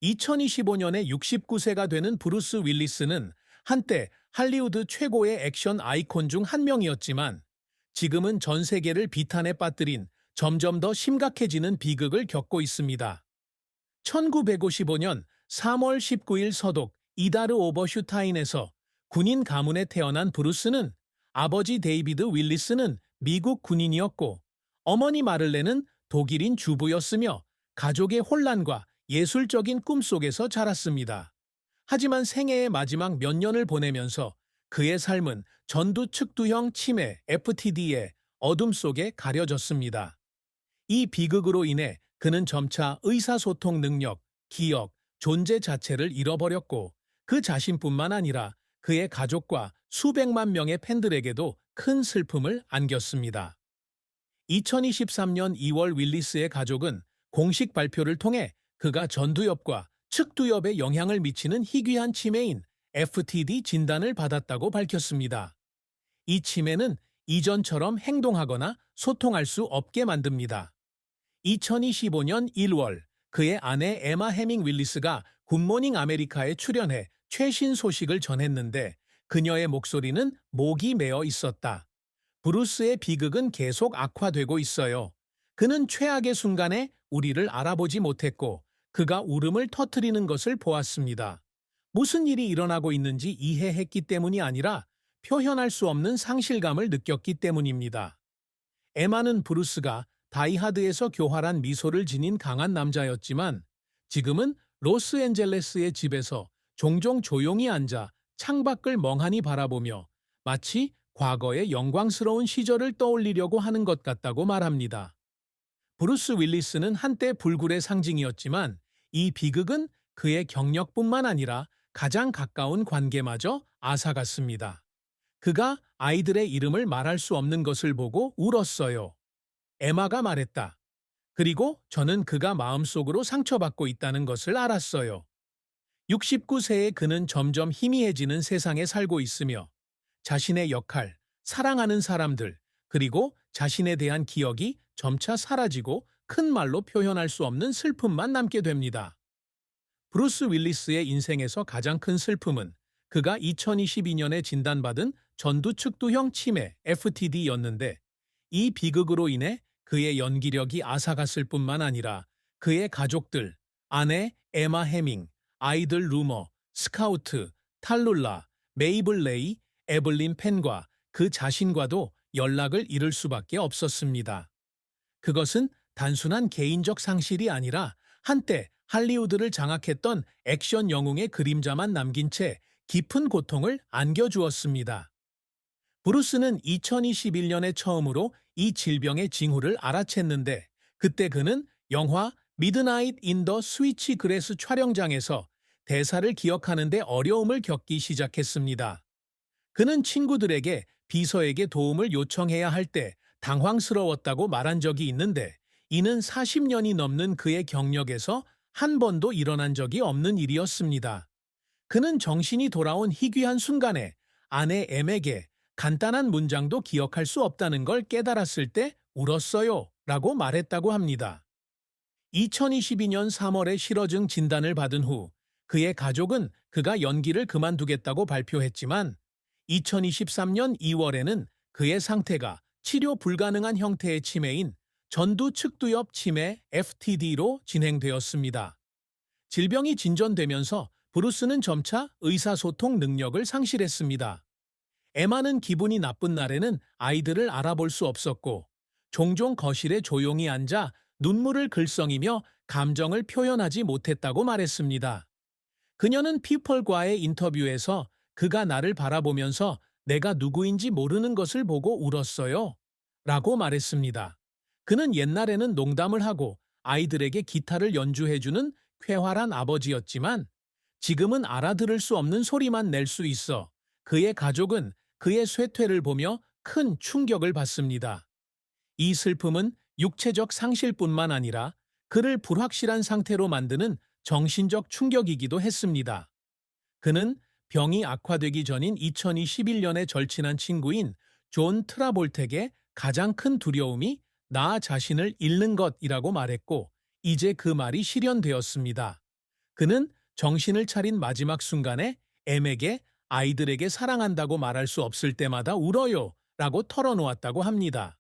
2025년에 69세가 되는 브루스 윌리스는 한때 할리우드 최고의 액션 아이콘 중 한 명이었지만 지금은 전 세계를 비탄에 빠뜨린 점점 더 심각해지는 비극을 겪고 있습니다. 1955년 3월 19일 서독 이다르 오버슈타인에서 군인 가문에 태어난 브루스는 아버지 데이비드 윌리스는 미국 군인이었고 어머니 마를렌은 독일인 주부였으며 가족의 혼란과 예술적인 꿈 속에서 자랐습니다. 하지만 생애의 마지막 몇 년을 보내면서 그의 삶은 전두측두형 치매 FTD의 어둠 속에 가려졌습니다. 이 비극으로 인해 그는 점차 의사소통 능력, 기억, 존재 자체를 잃어버렸고 그 자신뿐만 아니라 그의 가족과 수백만 명의 팬들에게도 큰 슬픔을 안겼습니다. 2023년 2월 윌리스의 가족은 공식 발표를 통해 그가 전두엽과 측두엽에 영향을 미치는 희귀한 치매인 FTD 진단을 받았다고 밝혔습니다. 이 치매는 이전처럼 행동하거나 소통할 수 없게 만듭니다. 2025년 1월 그의 아내 에마 해밍 윌리스가 굿모닝 아메리카에 출연해 최신 소식을 전했는데 그녀의 목소리는 목이 메어 있었다. 브루스의 비극은 계속 악화되고 있어요. 그는 최악의 순간에 우리를 알아보지 못했고 그가 울음을 터뜨리는 것을 보았습니다. 무슨 일이 일어나고 있는지 이해했기 때문이 아니라 표현할 수 없는 상실감을 느꼈기 때문입니다. 에마는 브루스가 다이하드에서 교활한 미소를 지닌 강한 남자였지만 지금은 로스앤젤레스의 집에서 종종 조용히 앉아 창밖을 멍하니 바라보며 마치 과거의 영광스러운 시절을 떠올리려고 하는 것 같다고 말합니다. 브루스 윌리스는 한때 불굴의 상징이었지만 이 비극은 그의 경력뿐만 아니라 가장 가까운 관계마저 앗아갔습니다. 그가 아이들의 이름을 말할 수 없는 것을 보고 울었어요. 에마가 말했다. 그리고 저는 그가 마음속으로 상처받고 있다는 것을 알았어요. 69세의 그는 점점 희미해지는 세상에 살고 있으며 자신의 역할, 사랑하는 사람들, 그리고 자신에 대한 기억이 점차 사라지고 큰 말로 표현할 수 없는 슬픔만 남게 됩니다. 브루스 윌리스의 인생에서 가장 큰 슬픔은 그가 2022년에 진단받은 전두측두형 치매 FTD였는데 이 비극으로 인해 그의 연기력이 앗아갔을 뿐만 아니라 그의 가족들, 아내 에마 해밍, 아이들 루머, 스카우트, 탈룰라, 메이블 레이, 에블린 펜과 그 자신과도 연락을 잃을 수밖에 없었습니다. 그것은 단순한 개인적 상실이 아니라 한때 할리우드를 장악했던 액션 영웅의 그림자만 남긴 채 깊은 고통을 안겨주었습니다. 브루스는 2021년에 처음으로 이 질병의 징후를 알아챘는데 그때 그는 영화 미드나잇 인 더 스위치 그레스 촬영장에서 대사를 기억하는데 어려움을 겪기 시작했습니다. 그는 친구들에게 비서에게 도움을 요청해야 할 때 당황스러웠다고 말한 적이 있는데 이는 40년이 넘는 그의 경력에서 한 번도 일어난 적이 없는 일이었습니다. 그는 정신이 돌아온 희귀한 순간에 아내 M에게 간단한 문장도 기억할 수 없다는 걸 깨달았을 때 울었어요 라고 말했다고 합니다. 2022년 3월에 실어증 진단을 받은 후 그의 가족은 그가 연기를 그만두겠다고 발표했지만 2023년 2월에는 그의 상태가 치료 불가능한 형태의 치매인 전두측두엽 치매 FTD로 진행되었습니다. 질병이 진전되면서 브루스는 점차 의사소통 능력을 상실했습니다. 에마는 기분이 나쁜 날에는 아이들을 알아볼 수 없었고 종종 거실에 조용히 앉아 눈물을 글썽이며 감정을 표현하지 못했다고 말했습니다. 그녀는 피플과의 인터뷰에서 그가 나를 바라보면서 내가 누구인지 모르는 것을 보고 울었어요. 라고 말했습니다. 그는 옛날에는 농담을 하고 아이들에게 기타를 연주해주는 쾌활한 아버지였지만 지금은 알아들을 수 없는 소리만 낼 수 있어 그의 가족은 그의 쇠퇴를 보며 큰 충격을 받습니다. 이 슬픔은 육체적 상실뿐만 아니라 그를 불확실한 상태로 만드는 정신적 충격이기도 했습니다. 그는 병이 악화되기 전인 2021년에 절친한 친구인 존 트라볼텍의 가장 큰 두려움이 나 자신을 잃는 것이라고 말했고 이제 그 말이 실현되었습니다. 그는 정신을 차린 마지막 순간에 M에게 아이들에게 사랑한다고 말할 수 없을 때마다 울어요 라고 털어놓았다고 합니다.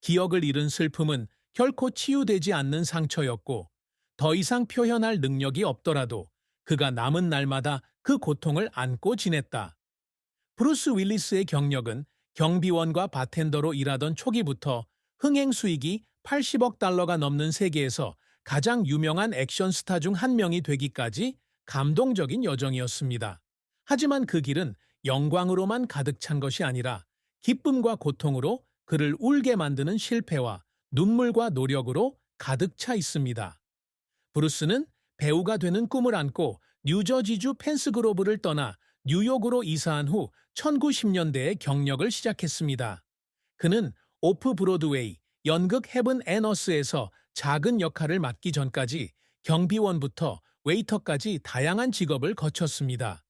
기억을 잃은 슬픔은 결코 치유되지 않는 상처였고 더 이상 표현할 능력이 없더라도 그가 남은 날마다 그 고통을 안고 지냈다. 브루스 윌리스의 경력은 경비원과 바텐더로 일하던 초기부터 흥행 수익이 80억 달러가 넘는 세계에서 가장 유명한 액션 스타 중 한 명이 되기까지 감동적인 여정이었습니다. 하지만 그 길은 영광으로만 가득 찬 것이 아니라 기쁨과 고통으로 그를 울게 만드는 실패와 눈물과 노력으로 가득 차 있습니다. 브루스는 배우가 되는 꿈을 안고 뉴저지주 펜스그로브를 떠나 뉴욕으로 이사한 후 1910년대에 경력을 시작했습니다. 그는 오프 브로드웨이, 연극 헤븐 앤 어스에서 작은 역할을 맡기 전까지 경비원부터 웨이터까지 다양한 직업을 거쳤습니다.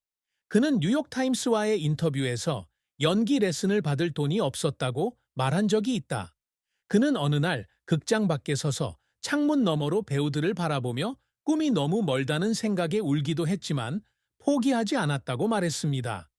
그는 뉴욕타임스와의 인터뷰에서 연기 레슨을 받을 돈이 없었다고 말한 적이 있다. 그는 어느 날 극장 밖에 서서 창문 너머로 배우들을 바라보며 꿈이 너무 멀다는 생각에 울기도 했지만 포기하지 않았다고 말했습니다.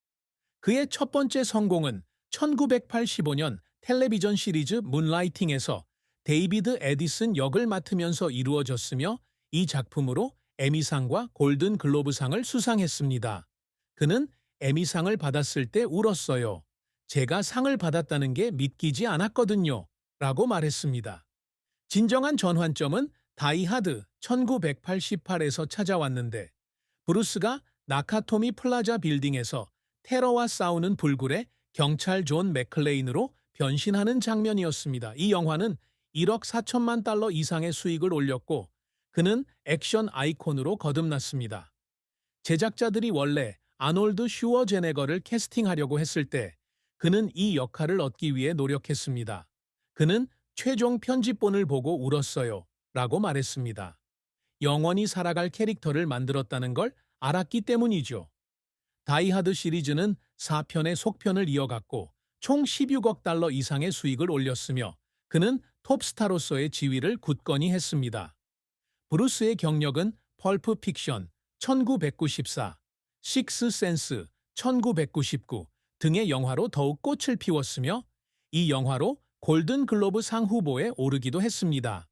그의 첫 번째 성공은 1985년 텔레비전 시리즈 문라이팅에서 데이비드 에디슨 역을 맡으면서 이루어졌으며 이 작품으로 에미상과 골든 글로브상을 수상했습니다. 그는 에미상을 받았을 때 울었어요. 제가 상을 받았다는 게 믿기지 않았거든요. 라고 말했습니다. 진정한 전환점은 다이하드 1988에서 찾아왔는데 브루스가 나카토미 플라자 빌딩에서 테러와 싸우는 불굴의 경찰 존 맥클레인으로 변신하는 장면이었습니다. 이 영화는 1억 4천만 달러 이상의 수익을 올렸고 그는 액션 아이콘으로 거듭났습니다. 제작자들이 원래 아놀드 슈워제네거를 캐스팅하려고 했을 때 그는 이 역할을 얻기 위해 노력했습니다. 그는 최종 편집본을 보고 울었어요. 라고 말했습니다. 영원히 살아갈 캐릭터를 만들었다는 걸 알았기 때문이죠. 다이하드 시리즈는 4편의 속편을 이어갔고 총 16억 달러 이상의 수익을 올렸으며 그는 톱스타로서의 지위를 굳건히 했습니다. 브루스의 경력은 펄프 픽션 1994, 식스 센스 1999 등의 영화로 더욱 꽃을 피웠으며 이 영화로 골든 글로브 상 후보에 오르기도 했습니다.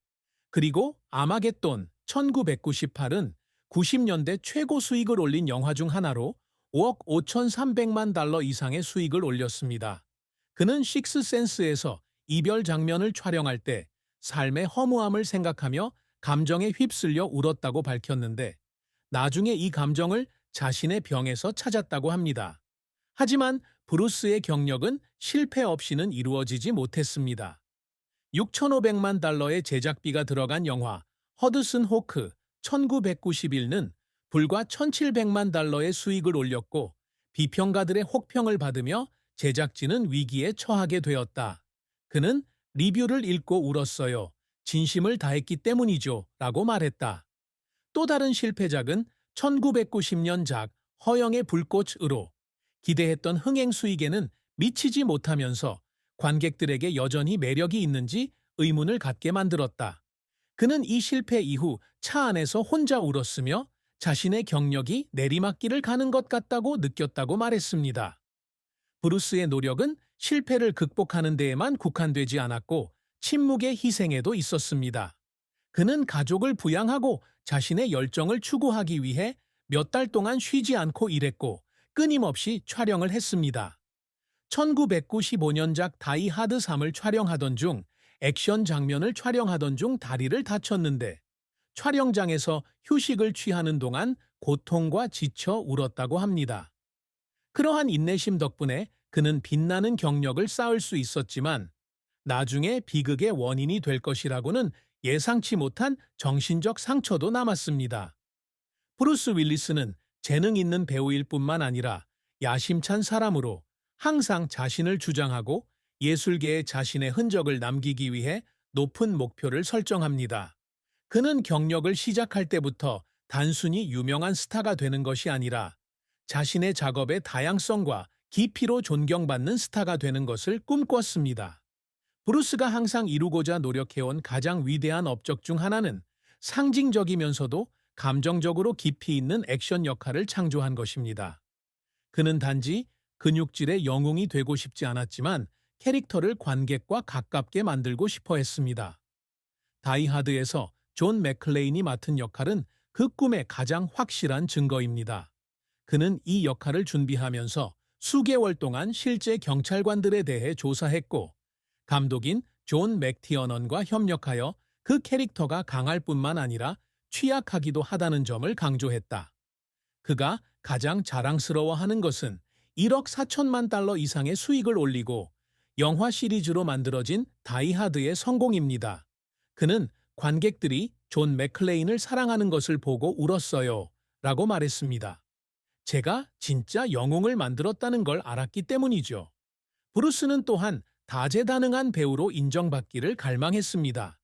그리고 아마겟돈 1998은 90년대 최고 수익을 올린 영화 중 하나로 5억 5,300만 달러 이상의 수익을 올렸습니다. 그는 식스 센스에서 이별 장면을 촬영할 때 삶의 허무함을 생각하며 감정에 휩쓸려 울었다고 밝혔는데 나중에 이 감정을 자신의 병에서 찾았다고 합니다. 하지만 브루스의 경력은 실패 없이는 이루어지지 못했습니다. 6,500만 달러의 제작비가 들어간 영화 허드슨 호크 1991는 불과 1,700만 달러의 수익을 올렸고 비평가들의 혹평을 받으며 제작진은 위기에 처하게 되었다. 그는 리뷰를 읽고 울었어요. 진심을 다했기 때문이죠. 라고 말했다. 또 다른 실패작은 1990년작 허영의 불꽃으로 기대했던 흥행 수익에는 미치지 못하면서 관객들에게 여전히 매력이 있는지 의문을 갖게 만들었다. 그는 이 실패 이후 차 안에서 혼자 울었으며 자신의 경력이 내리막길을 가는 것 같다고 느꼈다고 말했습니다. 브루스의 노력은 실패를 극복하는 데에만 국한되지 않았고 침묵의 희생에도 있었습니다. 그는 가족을 부양하고 자신의 열정을 추구하기 위해 몇 달 동안 쉬지 않고 일했고 끊임없이 촬영을 했습니다. 1995년작 다이하드 3을 촬영하던 중 액션 장면을 촬영하던 중 다리를 다쳤는데 촬영장에서 휴식을 취하는 동안 고통과 지쳐 울었다고 합니다. 그러한 인내심 덕분에 그는 빛나는 경력을 쌓을 수 있었지만 나중에 비극의 원인이 될 것이라고는 예상치 못한 정신적 상처도 남았습니다. 브루스 윌리스는 재능 있는 배우일 뿐만 아니라 야심찬 사람으로 항상 자신을 주장하고 예술계에 자신의 흔적을 남기기 위해 높은 목표를 설정합니다. 그는 경력을 시작할 때부터 단순히 유명한 스타가 되는 것이 아니라 자신의 작업의 다양성과 깊이로 존경받는 스타가 되는 것을 꿈꿨습니다. 브루스가 항상 이루고자 노력해온 가장 위대한 업적 중 하나는 상징적이면서도 감정적으로 깊이 있는 액션 역할을 창조한 것입니다. 그는 단지 근육질의 영웅이 되고 싶지 않았지만 캐릭터를 관객과 가깝게 만들고 싶어 했습니다. 다이하드에서 존 맥클레인이 맡은 역할은 그 꿈의 가장 확실한 증거입니다. 그는 이 역할을 준비하면서 수개월 동안 실제 경찰관들에 대해 조사했고, 감독인 존 맥티어넌과 협력하여 그 캐릭터가 강할 뿐만 아니라 취약하기도 하다는 점을 강조했다. 그가 가장 자랑스러워하는 것은 1억 4천만 달러 이상의 수익을 올리고 영화 시리즈로 만들어진 다이하드의 성공입니다. 그는 관객들이 존 맥클레인을 사랑하는 것을 보고 울었어요. 라고 말했습니다. 제가 진짜 영웅을 만들었다는 걸 알았기 때문이죠. 브루스는 또한 다재다능한 배우로 인정받기를 갈망했습니다.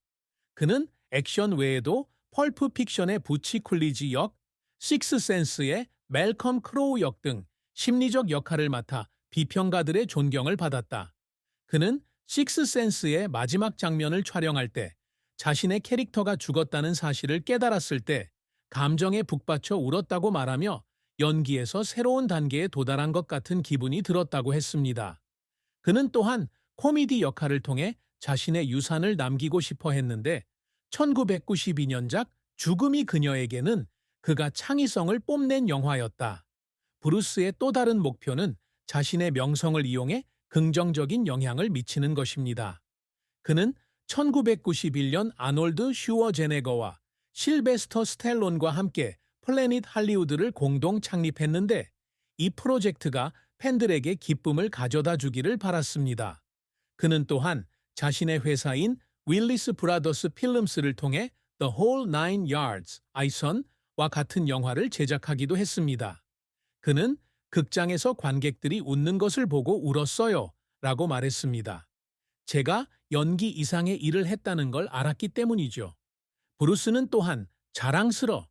그는 액션 외에도 펄프 픽션의 부치 쿨리지 역, 식스센스의 멜컴 크로우 역 등 심리적 역할을 맡아 비평가들의 존경을 받았다. 그는 식스센스의 마지막 장면을 촬영할 때 자신의 캐릭터가 죽었다는 사실을 깨달았을 때 감정에 북받쳐 울었다고 말하며 연기에서 새로운 단계에 도달한 것 같은 기분이 들었다고 했습니다. 그는 또한 코미디 역할을 통해 자신의 유산을 남기고 싶어 했는데 1992년작 죽음이 그녀에게는 그가 창의성을 뽐낸 영화였다. 브루스의 또 다른 목표는 자신의 명성을 이용해 긍정적인 영향을 미치는 것입니다. 그는 1991년 아놀드 슈워제네거와 실베스터 스텔론과 함께 플래닛 할리우드를 공동 창립했는데 이 프로젝트가 팬들에게 기쁨을 가져다 주기를 바랐습니다. 그는 또한 자신의 회사인 윌리스 브라더스 필름스를 통해 The Whole Nine Yards, 아이선과 같은 영화를 제작하기도 했습니다. 그는 극장에서 관객들이 웃는 것을 보고 울었어요 라고 말했습니다. 제가 연기 이상의 일을 했다는 걸 알았기 때문이죠. 브루스는 또한 자랑스러